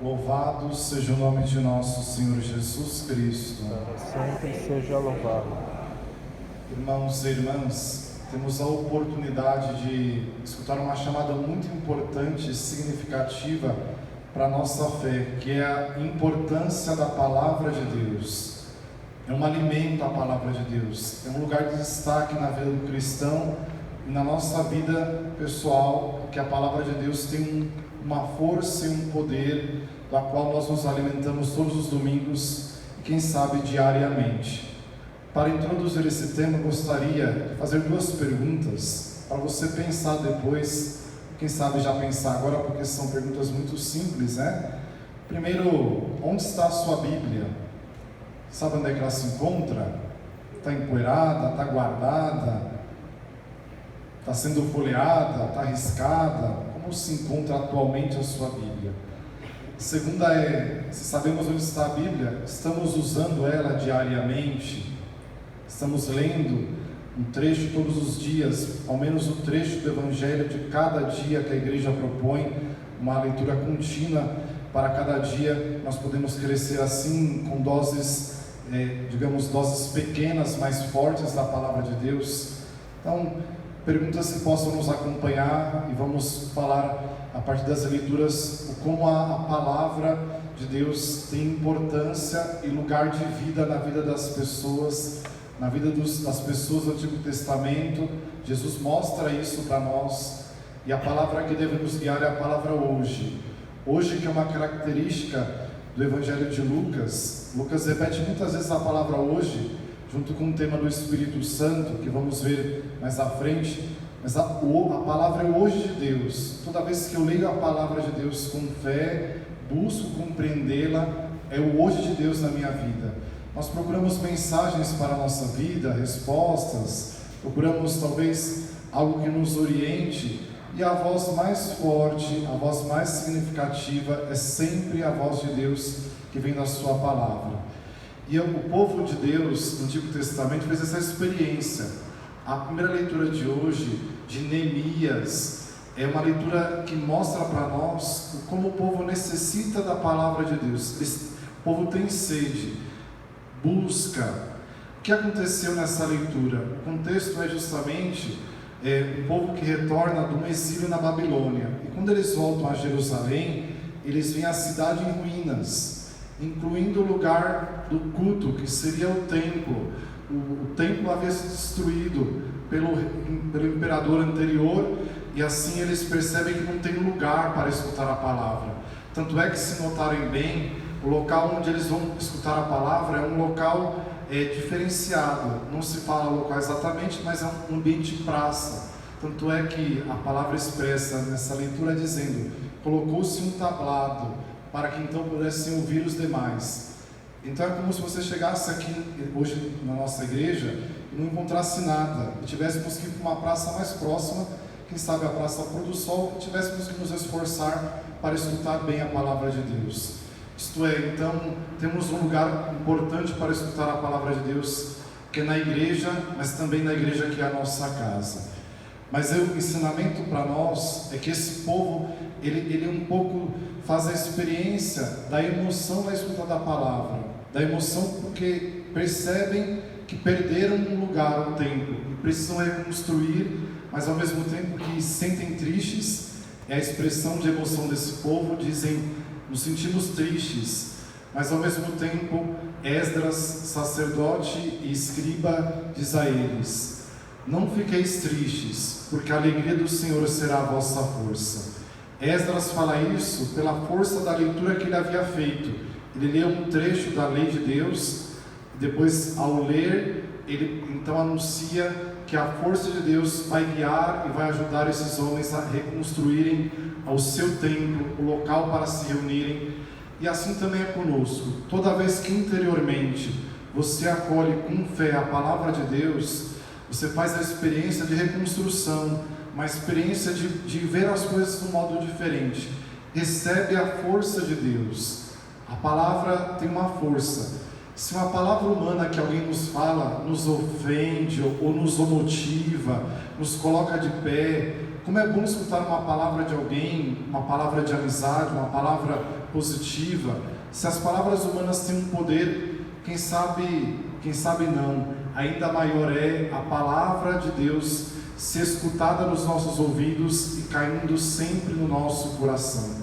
Louvado seja o nome de nosso Senhor Jesus Cristo. Para sempre seja louvado. Irmãos e irmãs, temos a oportunidade de escutar uma chamada muito importante e significativa para a nossa fé, que é a importância da Palavra de Deus. É um alimento a Palavra de Deus, é um lugar de destaque na vida do cristão e na nossa vida pessoal, que a Palavra de Deus tem uma força e um poder da qual nós nos alimentamos todos os domingos e quem sabe diariamente. Para introduzir esse tema, gostaria de fazer duas perguntas para você pensar depois, quem sabe já pensar agora, porque são perguntas muito simples, né? Primeiro, onde está a sua Bíblia? Sabe onde é que ela se encontra? Está empoeirada? Está guardada? Está sendo folheada? Está riscada? Como se encontra atualmente a sua Bíblia? A segunda é, se sabemos onde está a Bíblia, estamos usando ela diariamente? Estamos lendo um trecho todos os dias, ao menos o trecho do Evangelho de cada dia que a igreja propõe, uma leitura contínua para cada dia. Nós podemos crescer assim, com doses, doses pequenas, mas fortes da Palavra de Deus. Então, perguntas que possam nos acompanhar e vamos falar a partir das leituras como a Palavra de Deus tem importância e lugar de vida na vida das pessoas, na vida das pessoas do Antigo Testamento. Jesus mostra isso para nós, e a palavra que deve nos guiar é a palavra hoje. Hoje, que é uma característica do Evangelho de Lucas. Lucas repete muitas vezes a palavra hoje, junto com o tema do Espírito Santo, que vamos ver mais à frente. Mas a palavra é o hoje de Deus. Toda vez que eu leio a palavra de Deus com fé, busco compreendê-la, é o hoje de Deus na minha vida. Nós procuramos mensagens para a nossa vida, respostas, procuramos talvez algo que nos oriente, e a voz mais forte, a voz mais significativa é sempre a voz de Deus que vem da sua palavra. E o povo de Deus no Antigo Testamento fez essa experiência. A primeira leitura de hoje, de Neemias, é uma leitura que mostra para nós como o povo necessita da palavra de Deus. O povo tem sede, busca. O que aconteceu nessa leitura? O contexto é justamente o povo que retorna do exílio na Babilônia. E quando eles voltam a Jerusalém, eles veem a cidade em ruínas, incluindo o lugar do culto, que seria o templo. O templo havia sido destruído pelo imperador anterior, e assim eles percebem que não tem lugar para escutar a palavra. Tanto é que, se notarem bem, o local onde eles vão escutar a palavra é um local diferenciado. Não se fala local exatamente, mas é um ambiente de praça. Tanto é que a palavra expressa nessa leitura dizendo: colocou-se um tablado para que então pudessem ouvir os demais. Então é como se você chegasse aqui hoje na nossa igreja e não encontrasse nada, e tivéssemos que ir para uma praça mais próxima, quem sabe a Praça Pôr do Sol, e tivéssemos que nos esforçar para escutar bem a palavra de Deus. Isto é, então, temos um lugar importante para escutar a palavra de Deus, que é na igreja, mas também na igreja que é a nossa casa. Mas o ensinamento para nós é que esse povo, ele um pouco faz a experiência da emoção na escuta da palavra, da emoção porque percebem que perderam um lugar, um templo, e precisam reconstruir, mas ao mesmo tempo que se sentem tristes. É a expressão de emoção desse povo, dizem: nos sentimos tristes, mas ao mesmo tempo Esdras, sacerdote e escriba, diz a eles: não fiqueis tristes, porque a alegria do Senhor será a vossa força. Esdras fala isso pela força da leitura que ele havia feito. Ele leu um trecho da lei de Deus, e depois, ao ler, ele então anuncia que a força de Deus vai guiar e vai ajudar esses homens a reconstruírem ao seu templo, o local para se reunirem. E assim também é conosco. Toda vez que interiormente você acolhe com fé a palavra de Deus, você faz a experiência de reconstrução, uma experiência de ver as coisas de um modo diferente. Recebe a força de Deus. A palavra tem uma força. Se uma palavra humana que alguém nos fala nos ofende ou nos motiva, nos coloca de pé, como é bom escutar uma palavra de alguém, uma palavra de amizade, uma palavra positiva. Se as palavras humanas têm um poder, quem sabe não, ainda maior é a palavra de Deus ser escutada nos nossos ouvidos e caindo sempre no nosso coração.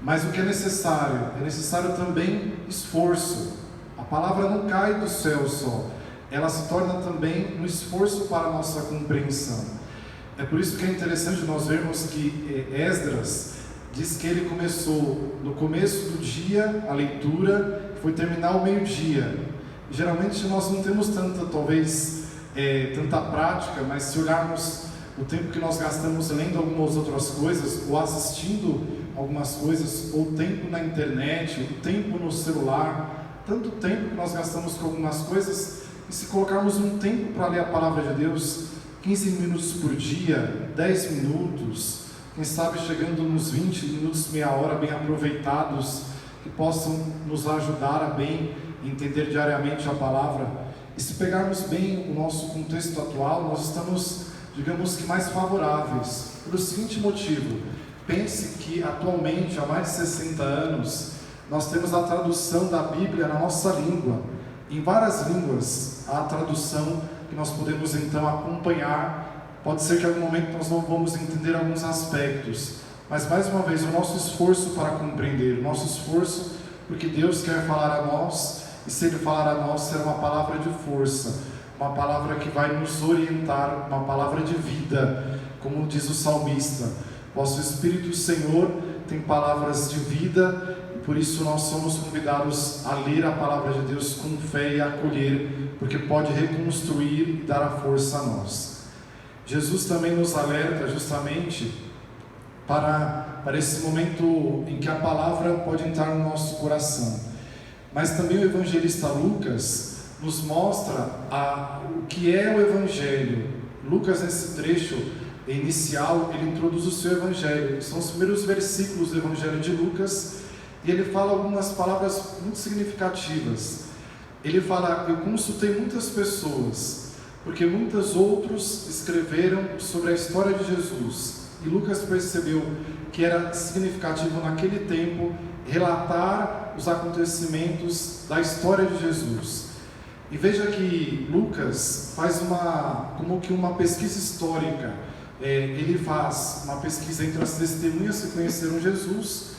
Mas o que é necessário também esforço. A palavra não cai do céu só, ela se torna também um esforço para a nossa compreensão. É por isso que é interessante nós vermos que Esdras diz que ele começou no começo do dia a leitura, foi terminar ao meio-dia. Geralmente nós não temos tanta prática, mas se olharmos o tempo que nós gastamos lendo algumas outras coisas, ou assistindo algumas coisas, ou tempo na internet, o tempo no celular, tanto tempo que nós gastamos com algumas coisas, e se colocarmos um tempo para ler a palavra de Deus, 15 minutos por dia, 10 minutos, quem sabe chegando nos 20 minutos, meia hora bem aproveitados, que possam nos ajudar a bem entender diariamente a palavra. E se pegarmos bem o nosso contexto atual, nós estamos, digamos que, mais favoráveis, pelo seguinte motivo: pense que atualmente, há mais de 60 anos, nós temos a tradução da Bíblia na nossa língua. Em várias línguas há a tradução que nós podemos então acompanhar. Pode ser que em algum momento nós não vamos entender alguns aspectos, mas mais uma vez, o nosso esforço para compreender, o nosso esforço porque Deus quer falar a nós, e se Ele falar a nós, será uma palavra de força, uma palavra que vai nos orientar, uma palavra de vida, como diz o salmista: vosso Espírito, Senhor, tem palavras de vida, e por isso nós somos convidados a ler a palavra de Deus com fé e acolher, porque pode reconstruir e dar a força a nós. Jesus também nos alerta justamente para esse momento em que a palavra pode entrar no nosso coração. Mas também o evangelista Lucas nos mostra o que é o Evangelho. Lucas, nesse trecho inicial, ele introduz o seu Evangelho. São os primeiros versículos do Evangelho de Lucas, e ele fala algumas palavras muito significativas. Ele fala: eu consultei muitas pessoas, porque muitos outros escreveram sobre a história de Jesus. E Lucas percebeu que era significativo naquele tempo relatar os acontecimentos da história de Jesus. E veja que Lucas faz como que uma pesquisa histórica. Ele faz uma pesquisa entre as testemunhas que conheceram Jesus,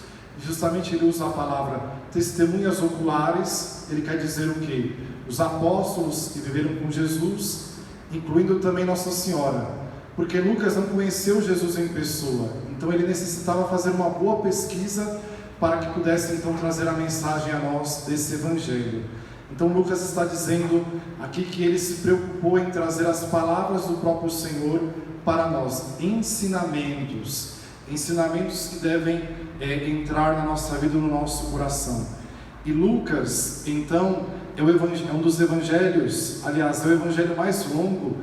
e justamente ele usa a palavra testemunhas oculares. Ele quer dizer o quê? Os apóstolos que viveram com Jesus, incluindo também Nossa Senhora, porque Lucas não conheceu Jesus em pessoa, então ele necessitava fazer uma boa pesquisa para que pudesse então trazer a mensagem a nós desse Evangelho. Então Lucas está dizendo aqui que ele se preocupou em trazer as palavras do próprio Senhor para nós, ensinamentos que devem entrar na nossa vida, no nosso coração. E Lucas, então, é um dos evangelhos, aliás, é o evangelho mais longo,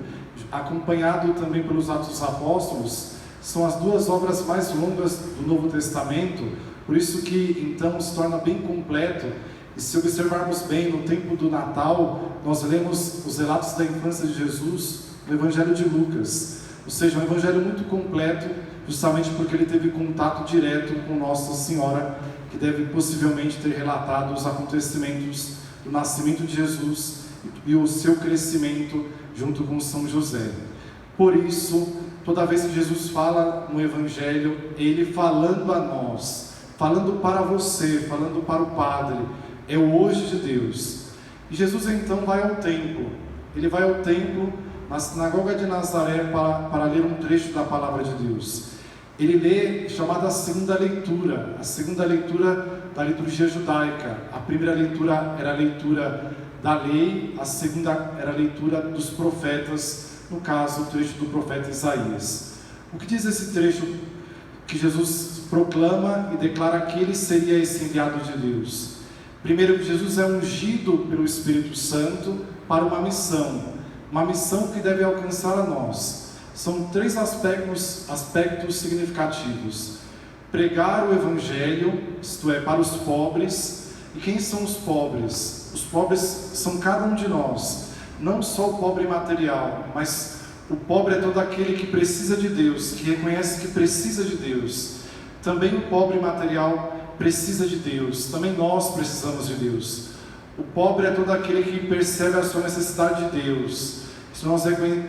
acompanhado também pelos Atos dos Apóstolos. São as duas obras mais longas do Novo Testamento, por isso que então se torna bem completo. E se observarmos bem, no tempo do Natal, nós lemos os relatos da infância de Jesus no Evangelho de Lucas, ou seja, um evangelho muito completo, justamente porque ele teve contato direto com Nossa Senhora, que deve possivelmente ter relatado os acontecimentos do nascimento de Jesus e o seu crescimento junto com São José. Por isso, toda vez que Jesus fala no Evangelho, ele falando a nós, falando para você, falando para o Padre, é o hoje de Deus. E Jesus então vai ao templo. Ele vai ao templo, na sinagoga de Nazaré, para ler um trecho da palavra de Deus. Ele lê chamada segunda leitura, a segunda leitura da liturgia judaica. A primeira leitura era a leitura da lei, a segunda era a leitura dos profetas, no caso o trecho do profeta Isaías. O que diz esse trecho que Jesus proclama e declara que ele seria esse enviado de Deus? Primeiro, que Jesus é ungido pelo Espírito Santo para uma missão que deve alcançar a nós. São três aspectos significativos: pregar o Evangelho, isto é, para os pobres. E quem são os pobres? Os pobres são cada um de nós, não só o pobre material, mas O pobre é todo aquele que precisa de Deus, que reconhece que precisa de Deus. Também o pobre material precisa de Deus, também nós precisamos de Deus. O pobre é todo aquele que percebe a sua necessidade de Deus.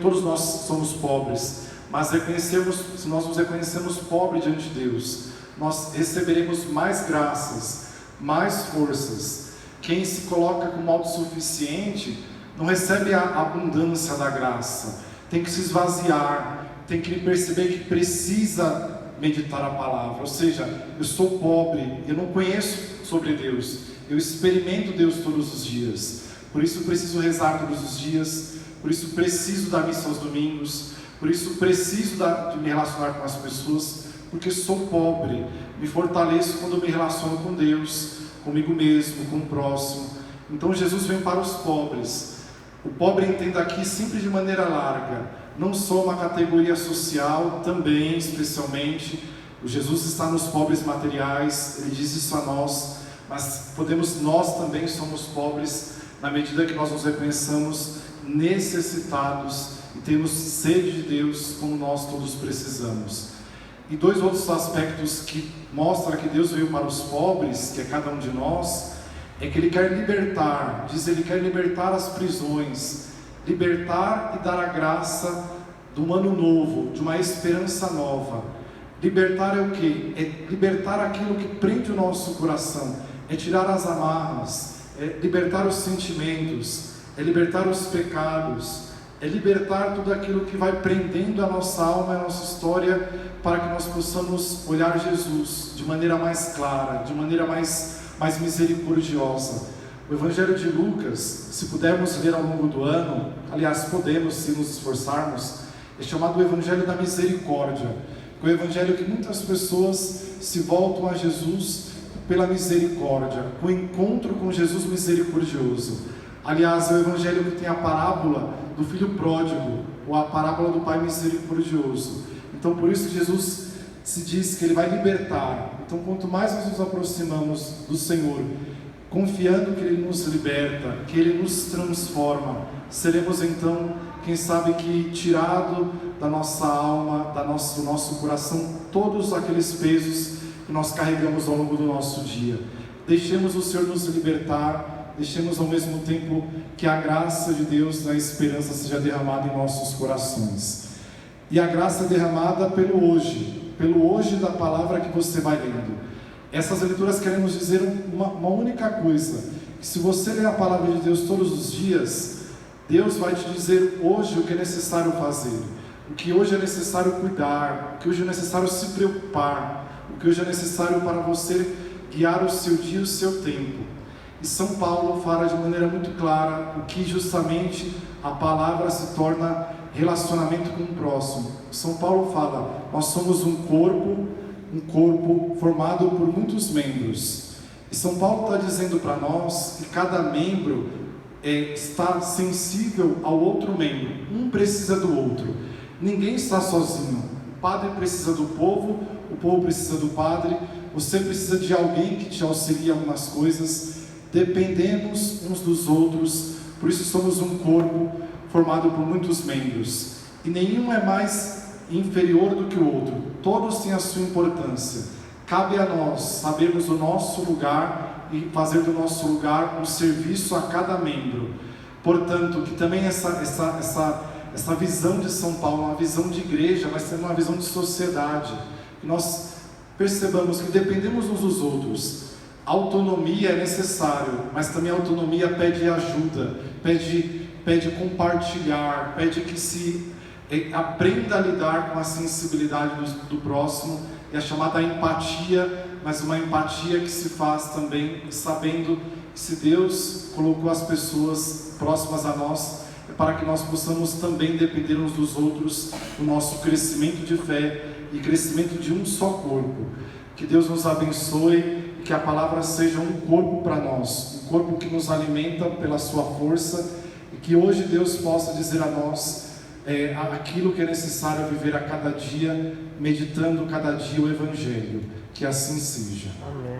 Todos nós somos pobres, mas se nós nos reconhecemos pobres diante de Deus, nós receberemos mais graças, mais forças. Quem se coloca como autossuficiente não recebe a abundância da graça, tem que se esvaziar, tem que perceber que precisa meditar a palavra. Ou seja, eu sou pobre, eu não conheço sobre Deus, eu experimento Deus todos os dias, por isso preciso rezar todos os dias, por isso preciso da missa aos domingos, por isso preciso de me relacionar com as pessoas, porque sou pobre. Me fortaleço quando me relaciono com Deus, comigo mesmo, com o próximo. Então Jesus vem para os pobres. O pobre, entenda aqui sempre de maneira larga, não só uma categoria social, também, especialmente. O Jesus está nos pobres materiais, Ele diz isso a nós, mas nós também somos pobres, na medida que nós nos reconheçamos necessitados e temos sede de Deus, como nós todos precisamos. E dois outros aspectos que mostram que Deus veio para os pobres, que é cada um de nós, é que Ele quer libertar, Ele quer libertar as prisões, libertar e dar a graça de um ano novo, de uma esperança nova. Libertar é o quê? É libertar aquilo que prende o nosso coração, é tirar as amarras, é libertar os sentimentos, é libertar os pecados, é libertar tudo aquilo que vai prendendo a nossa alma e a nossa história, para que nós possamos olhar Jesus de maneira mais clara, de maneira mais misericordiosa. O Evangelho de Lucas, se pudermos ler ao longo do ano, aliás, podemos, se nos esforçarmos, é chamado o Evangelho da Misericórdia, que é o Evangelho que muitas pessoas se voltam a Jesus pela misericórdia, com o encontro com Jesus misericordioso. Aliás, é o Evangelho que tem a parábola do filho pródigo, ou a parábola do pai misericordioso. Então, por isso que Jesus se diz que Ele vai libertar. Então, quanto mais nós nos aproximamos do Senhor, confiando que Ele nos liberta, que Ele nos transforma, seremos então, quem sabe que tirado da nossa alma, do nosso coração, todos aqueles pesos que nós carregamos ao longo do nosso dia. Deixemos o Senhor nos libertar, deixemos ao mesmo tempo que a graça de Deus na esperança seja derramada em nossos corações. E a graça é derramada pelo hoje da palavra que você vai lendo. Essas leituras queremos dizer uma única coisa, que se você ler a palavra de Deus todos os dias, Deus vai te dizer hoje o que é necessário fazer, o que hoje é necessário cuidar, o que hoje é necessário se preocupar, o que hoje é necessário para você guiar o seu dia e o seu tempo. E São Paulo fala de maneira muito clara o que justamente a palavra se torna relacionamento com o próximo. São Paulo fala, nós somos um corpo formado por muitos membros. E São Paulo está dizendo para nós que cada membro está sensível ao outro membro. Um precisa do outro. Ninguém está sozinho. O padre precisa do povo, o povo precisa do padre, você precisa de alguém que te auxilie em algumas coisas. Dependemos uns dos outros, por isso somos um corpo formado por muitos membros, e nenhum é mais inferior do que o outro, todos têm a sua importância. Cabe a nós sabermos o nosso lugar e fazer do nosso lugar um serviço a cada membro. Portanto, que também essa visão de São Paulo, uma visão de igreja, mas também uma visão de sociedade, que nós percebamos que dependemos uns dos outros. Autonomia é necessário, mas também a autonomia pede ajuda, pede compartilhar, pede que se aprenda a lidar com a sensibilidade do próximo, e a chamada empatia, mas uma empatia que se faz também sabendo que se Deus colocou as pessoas próximas a nós, é para que nós possamos também depender uns dos outros no nosso crescimento de fé e crescimento de um só corpo. Que Deus nos abençoe, que a palavra seja um corpo para nós, um corpo que nos alimenta pela sua força, e que hoje Deus possa dizer a nós aquilo que é necessário viver a cada dia, meditando cada dia o Evangelho. Que assim seja. Amém.